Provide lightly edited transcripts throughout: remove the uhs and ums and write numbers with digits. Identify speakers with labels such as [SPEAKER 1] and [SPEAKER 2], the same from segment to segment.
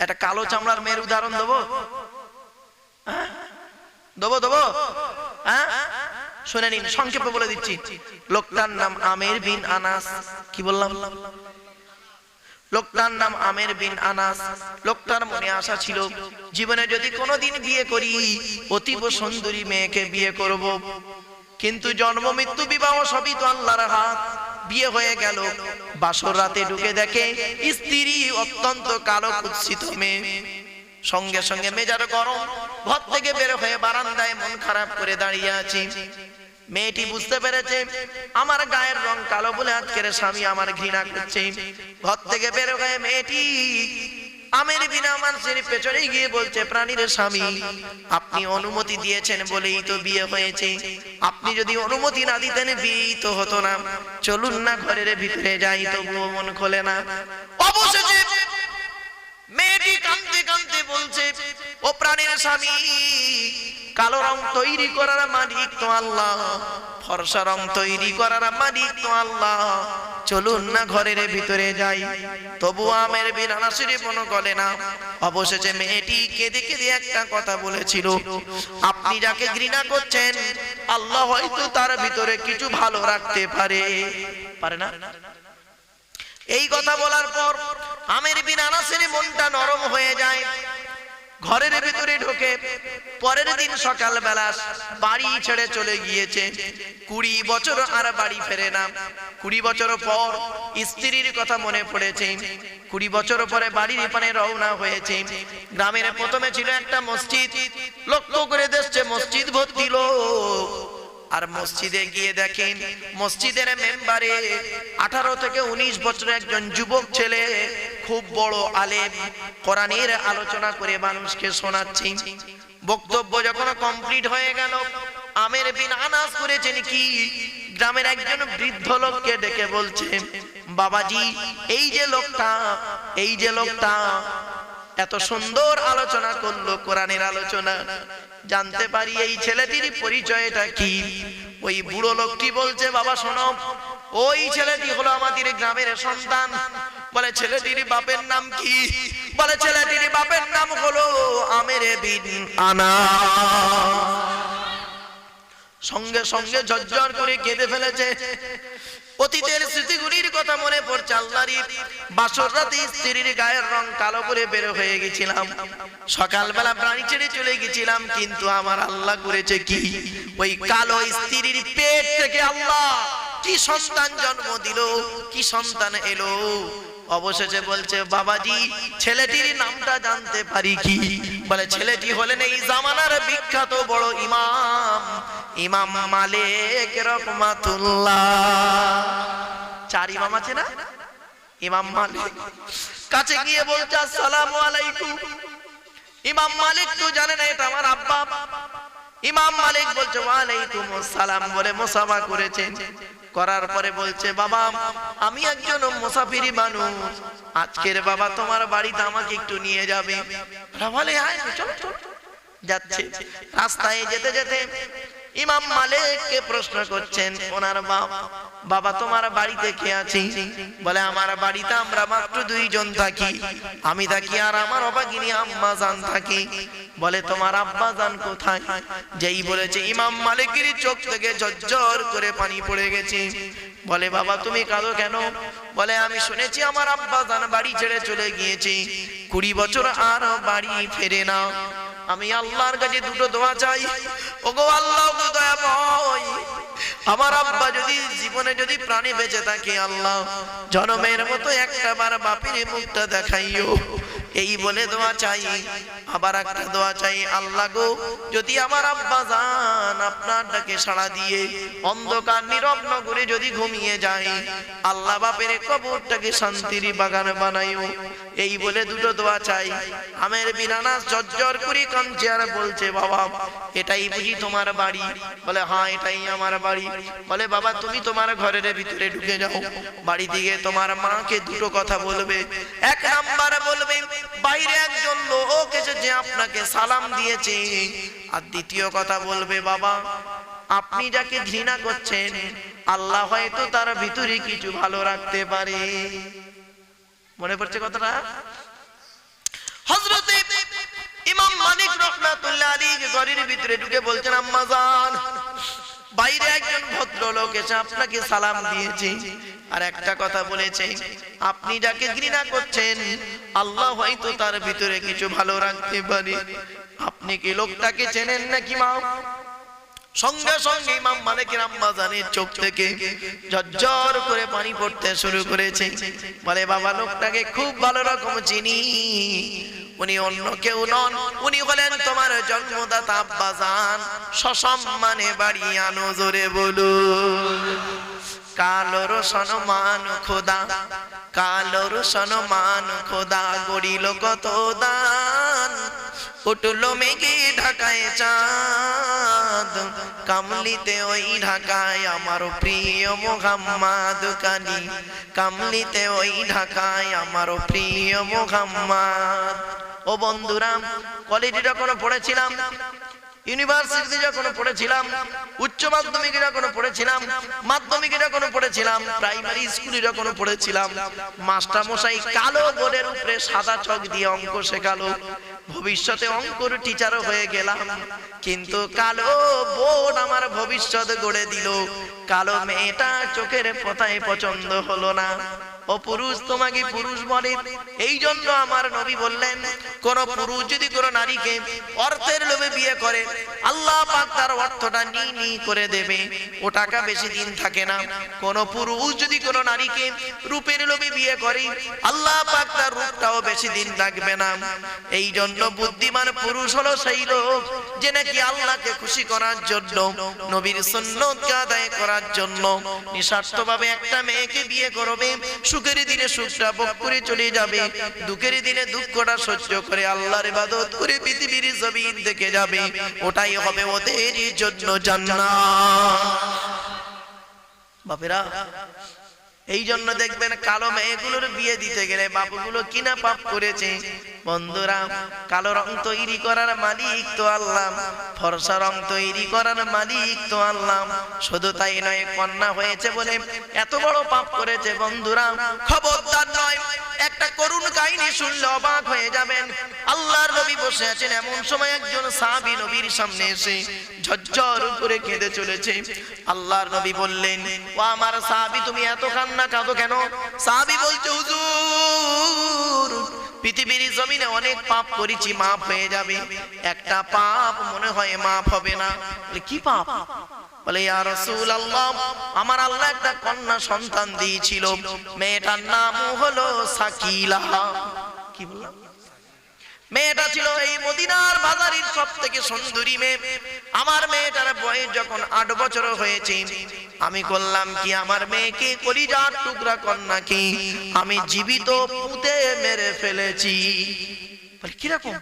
[SPEAKER 1] একটা কালো চামড়ার মেয়ের উদাহরণ দেবো, দেবো হ্যাঁ, শুনে নিন, সংক্ষেপে বলে দিচ্ছি। লোকটার নাম আমের বিন আনাস। কি বললাম? লোকটার নাম আমের বিন আনাস। লোকটার মনে আশা ছিল, জীবনে যদি কোনোদিন বিয়ে করি অতীব সুন্দরী মেয়েকে বিয়ে করব। কিন্তু জন্ম মৃত্যু বিবাহ সবই তো আল্লাহর হাত। বিয়ে হয়ে গেল, বাসর রাতে ঢুকে দেখে স্ত্রী অত্যন্ত কালো কুৎসিত মেয়ে। সঙ্গে সঙ্গে মেজাজ গরম, ঘর থেকে বের হয়ে বারান্দায় মন খারাপ করে দাঁড়িয়ে আছি। মেয়েটি বুঝতে পেরেছে আমার গায়ের রং কালো বলে আজকের স্বামী আমার ঘৃণা করছে। ঘর থেকে বের হয়ে মেয়েটি আমের বিন আনাসের পেছনে গিয়ে বলছে, প্রাণীর স্বামী, আপনি অনুমতি দিয়েছেন বলেই তো বিয়ে হয়েছে। আপনি যদি অনুমতি না দিতেন বিয়ে তো হতো না। চলুন না ঘরের ভিতরে যাই, তবুও মন খোলে না। অবশেষে মেয়েটি কাঁদতে কাঁদতে বলছে, ও প্রাণীর স্বামী, কালো রং তৈরি করার মালিক তো আল্লাহ, ফর্সা রং তৈরি করার মালিক তো আল্লাহ। চলুন না ঘরের ভিতরে যাই। তবু আমের বিন আনাসের মন গলে না। অবশেষে মেয়েটি কেঁদে কেঁদে একটা কথা বলেছিল, আপনি যাকে ঘৃণা করছেন আল্লাহ হয়তো তার ভিতরে কিছু ভালো রাখতে পারে না। এই কথা বলার পর আমের বিন আনাসের মনটা নরম হয়ে যায়। ঘরের ভিতরে ঢোকে। পরের দিন সকালবেলা বাড়ি ছেড়ে চলে গিয়েছে। 20 বছর আর বাড়ি ফেরে না। 20 বছর পর স্ত্রীর কথা মনে পড়েছে। 20 বছর পরে বাড়ির পানে রওনা হয়েছে। গ্রামের প্রথমে ছিল একটা মসজিদ। লক্ষ্য করে দেখছে মসজিদ ভর্তি লোক। আর মসজিদে গিয়ে দেখেন মসজিদের মেম্বারে 18 থেকে 19 বছরের একজন যুবক ছেলে, খুব বড় আলেম, কোরআনের আলোচনা করে মানুষকে শোনাচ্ছে। বক্তব্য যখন কমপ্লিট হয়ে গেল, আমের বিন আনাস করেছেন কি, গ্রামের একজন বৃদ্ধ লোককে ডেকে বলছে, বাবাজি, এই যে লোকটা এত সুন্দর আলোচনা করলো, কোরআনের আলোচনা, জানতে পারি এই ছেলেটির পরিচয়টা কি? ওই বুড়ো লোকটি বলছে, বাবা শোনো, ওই ছেলেটি হলো আমাদের গ্রামের সন্তান। বলে, ছেলেটির বাপের নাম কি? বলে, ছেলেটির বাপের নাম হলো আমের বিন আনাস। সঙ্গে সঙ্গে ঝরঝর করে কেঁদে ফেলেছে। অতীতের স্মৃতিগুলির কথা মনে পড়ছে। আল্লাহরই বাসর রাতে স্ত্রীর গায়ের রং কালো করে বের হয়ে গেছিলাম, সকালবেলা বাড়ি ছেড়ে চলে গেছিলাম, কিন্তু আমার আল্লাহ করেছে কি, ওই কালো স্ত্রীর পেট থেকে আল্লাহ কি সন্তান জন্ম দিল, কি সন্তান এলো। অবশেষে বলছে, বাবাজি, ছেলেটির নামটা জানতে পারি কি? বলে, ছেলেটি হলেন এই জামানার বিখ্যাত বড় ইমাম মালিক রহমাতুল্লাহ। 4 ইমাম আছে না? ইমাম মালিক কাছে গিয়ে বলছে, আসসালামু আলাইকুম। ইমাম মালিক তো জানে না এটা আমার আব্বা। ইমাম মালিক বলছে, ওয়ালাইকুম আসসালাম বলে মুসাফা করেছেন। করার পরে বলছে, বাবা, আমি একজন মুসাফিরি মানুষ, আজকের বাবা তোমার বাড়িতে আমাকে একটু নিয়ে যাবে। বলে, হ্যাঁ চলো। যাচ্ছে। রাস্তায় যেতে যেতে ইমাম মালিককে প্রশ্ন করছেন ওনার বাবা, তোমার বাড়িতে কে আছে? বলে, আমার বাড়িতে আমরা মাত্র 2 জন থাকি, আমি থাকি আর আমার অভাগিনী আম্মা জান থাকি। বলে, তোমার আব্বা জান কোথায়? যেই বলেছে, ইমাম মালিকের চোখ থেকে ঝরঝর করে পানি পড়ে গেছে। বলে, বাবা তুমি কাঁদো কেন? বলে, আমি শুনেছি আমার আব্বা জান বাড়ি ছেড়ে চলে গিয়েছে, 20 বছর আর বাড়ি ফেরে না। আমি আল্লাহর কাছে 2টো দোয়া চাই। ওগো আল্লাহ, ওগো দয়াময়, আমার আব্বা যদি জীবনে যদি প্রাণী বেঁচে থাকে, আল্লাহ জনমের মতো একটা বার বাপের মুখটা দেখাইও। এই বলে দোয়া চাই। আবার একটা দোয়া চাই, আল্লাহ গো, যদি আমার আব্বা জান আপনার ডাকে সাড়া দিয়ে অন্ধকার নীরব নগরে যদি ঘুমিয়ে যায়, আল্লাহ বাপের কবরটাকে শান্তির বাগান বানাইও। এই বলে 2টো দোয়া চাই। আমের বিন আনাস ঝরঝর করে কাঁদছে আর বলছে, বাবা এটাই বুঝি তোমার বাড়ি? বলে, হ্যাঁ এটাই আমার বাড়ি। বলে, বাবা তুমি তোমার ঘরের ভিতরে ঢুকে যাও, বাড়ি থেকে তোমার মাকে 2টো কথা বলবে। 1 নাম্বার বলবে, বাইরে একজন লোক এসেছে আপনাকে সালাম দিয়েছে। আর 2য় কথা বলবে, বাবা আপনি যাকে ঘৃণা করছেন আল্লাহ হয়তো তার ভিতরে কিছু ভালো রাখতে পারে। মনে পড়ছে কথাটা? হযরতে ইমাম মালিক রাহমাতুল্লাহ আলাইহি ঘরের ভিতরে ঢুকে বলছেন, আম্মা জান, বাইরে একজন ভদ্রলোক এসে আপনাকে সালাম দিয়েছে আর একটা কথা বলেছে, আপনি যাকে ঘৃণা করছেন আল্লাহ হয়তো তার ভিতরে কিছু ভালো রাখতে পারে। আপনি কি লোকটাকে চেনেন নাকি মা? সঙ্গে সঙ্গে ইমাম মালিকের আম্মা জানের চোখ থেকে ঝরঝর করে পানি পড়তে শুরু করেছে। বলে, বাবা, লোকটাকে খুব ভালো রকম চিনি। উনি অন্য কেউ নন, উনি হলেন তোমার জন্মদাতা আব্বা জান। সসম্মানে বাড়ি আনো, জোরে বলো। কালোর সম্মান খোদা, কালোর সম্মান খোদা, গড়িল কত দান। উঠলো মেঘে ঢাকায় চাঁদ, কামলিতে ওই ঢাকায় আমার প্রিয় মুহাম্মদ কানি। কামলিতে ওই ঢাকায় আমার প্রিয় মুহাম্মদ। ও বন্ধুরা, কলেজে যখন পড়েছিলাম, ইউনিভার্সিটিতে যখন পড়েছিলাম, উচ্চ মাধ্যমিকে যখন পড়েছিলাম, মাধ্যমিকে যখন পড়েছিলাম, প্রাইমারি স্কুলে যখন পড়েছিলাম, মাস্টার মশাই কালো বোর্ডের উপরে সাদা চক দিয়ে অঙ্ক শেখালো। ভবিষ্যতে অঙ্কর টিচারও হয়ে গেলাম, কিন্তু কালো বোর্ড আমার ভবিষ্যৎ গড়ে দিল। কালো মেয়েটা চোখের পতায় পছন্দ হলো না। ও পুরুষ, তোমাকে পুরুষ বলে। এই জন্য আমার নবী বললেন, কোন পুরুষ যদি কোন নারীকে অর্থের লোভে বিয়ে করে, আল্লাহ পাক তার অর্থটা নি করে দেবে, ও টাকা বেশি দিন থাকে না। কোন পুরুষ যদি কোন নারীকে রূপের লোভে বিয়ে করে, আল্লাহ পাক তার রূপটাও বেশি দিন রাখবে না। এই জন্য বুদ্ধিমান পুরুষ হলো সেই লোক যে নাকি আল্লাহকে খুশি করার জন্য, নবীর সুন্নতকে আদায় করার জন্য নিঃস্বার্থভাবে একটা মেয়েকে বিয়ে করবে। সুখের দিনে সুখটা ভোগ করে চলে যাবে, দুঃখের দিনে দুঃখটা সহ্য করে আল্লাহর ইবাদত করে পৃথিবীর জমিন থেকে যাবে। ওটাই হবে ওদের জন্য জান্নাত। বাপেরা, এই জন্য দেখবেন কালো মেয়েগুলোর বিয়ে দিতে গেলে বাবুগুলো কিনা পাপ করেছে। বন্ধুরা, কালো রং তৈরি করার মালিক তো আল্লাহ, ফর্সা রং তৈরি করার মালিক তো আল্লাহ। শুধু তাই নয়, কন্যা হয়েছে বলে এত বড় পাপ করেছে। বন্ধুরা, খবরদার নয়, একটা করুণ কাহিনী শুনলে অবাক হয়ে যাবেন। আল্লাহর নবী বসে আছেন, এমন সময় একজন সাহাবী নবীর সামনে এসে ঝরঝর করে কেঁদে চলেছে। আল্লাহর নবী বললেন, ও আমার সাহাবী, তুমি এত কান্না কাঁদো কেন? সাহাবী বলছে, হুজুর, পৃথিবীর জমিনে অনেক পাপ করেছি, মাফ হয়ে যাবে, একটা পাপ মনে হয় মাফ হবে না। কি পাপ? বলে, ইয়া রাসূলুল্লাহ, আমার আল্লাহ একটা কন্যা সন্তান দিয়েছিল, মেয়েটার নাম হলো সাকিলা। কি বললাম? মেয়েটা ছিল এই মদিনার বাজারের সবথেকে সুন্দরী মেয়ে। আমার মেয়েটার বয়স যখন 8 বছর হয়েছে, আমি করলাম কি, আমার মেয়েকে কলিজার টুকরা কন্যাকে আমি জীবিত পুঁতে মেরে ফেলেছি। বলে, কিরকম?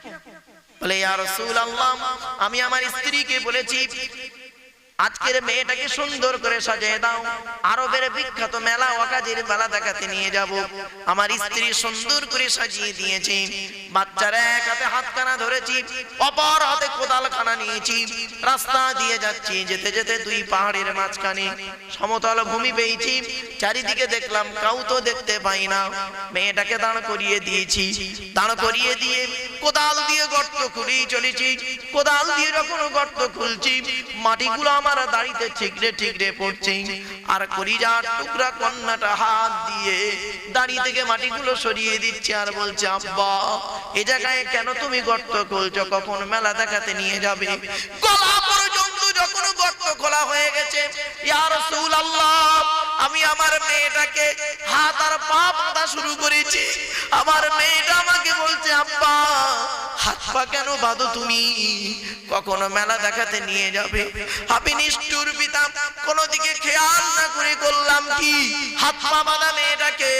[SPEAKER 1] বলে, ইয়া রাসূলুল্লাহ, আমি আমার স্ত্রীকে বলেছি, আজকের মেয়েটাকে সুন্দর করে সাজিয়ে দাও, আরবের বিখ্যাত মেলা ওয়াকাজের মেলা দেখাতে নিয়ে যাব। আমার স্ত্রী সুন্দর করে সাজিয়ে দিয়েছে। বাচ্চারা এক হাতে হাতখানা ধরেছি, অপর হাতে কোদালখানা নিয়েছি। রাস্তা দিয়ে যাচ্ছি, যেতে যেতে দুই পাহাড়ের মাঝখানে সমতল ভূমি পেয়েছি। চারিদিকে দেখলাম, কাউ তো দেখতে পাই না। মেয়েটাকে দাঁড় করিয়ে দিয়েছি, দাঁড় করিয়ে দিয়ে কোদাল দিয়ে গর্ত খুঁড়েই চলেছি। কোদাল দিয়ে যখন গর্ত খুলছি, মাটিগুলো আমার দাড়িতে ঠিকরে ঠিকরে পড়ছে। আর কলিজার টুকরা কন্যাটা হাত দিয়ে দাড়ি থেকে মাটিগুলো সরিয়ে দিচ্ছে আর বলছে, আব্বা, এই জায়গায় কেন তুমি গর্ত খুলছো? কখন মেলা দেখাতে নিয়ে যাবে? গলা পর্যন্ত যখন গর্ত খোলা হয়ে গেছে, ইয়া রাসূলুল্লাহ, আমি আমার মেয়েটাকে হাত আর পা বাঁধা শুরু করেছি। আমার মেয়েটা আমাকে বলছে, আব্বা, হাত পা কেন বাঁধো তুমি? কখনো মেলা দেখাতে নিয়ে যাবে। আমি নিষ্ঠুর পিতা, কোনো দিকে খেয়াল না করে করলাম কি, হাত পা বাঁধা মেয়েটাকে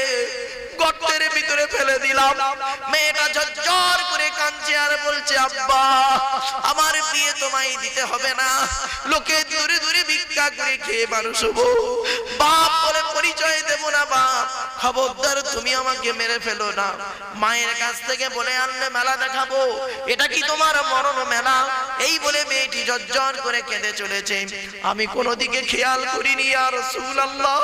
[SPEAKER 1] গর্তের ভিতরে ফেলে দিলাম। মেয়েটা ঝরঝর করে কাঁদছে আর বলছে, আব্বা, আমার বিয়ে তোমায় দিতে হবে না, লোকে দূরে দূরে ভিক্ষা করে খেয়ে মানুষ হবো, বাপ বলে পরিচয় দেব না। বাপ, খবরদার, তুমি আমাকে মেরে ফেলো না। মায়ের কাছ থেকে বলে আনলে মেলা দেখাবো, এটা কি তোমার মরণ মেলা? এই বলে মেয়েটি ঝরঝর করে কেঁদে চলেছে। আমি কোনো দিকে খেয়াল করিনি, ইয়া রাসূলুল্লাহ।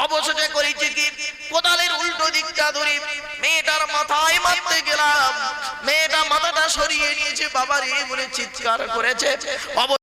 [SPEAKER 1] অবশেষে করেছি কি, কোদালের উল্টো দিকটা ধরে মেয়েটার মাথায় মারতে গেলাম। বাবা রে বলে চিৎকার করেছে।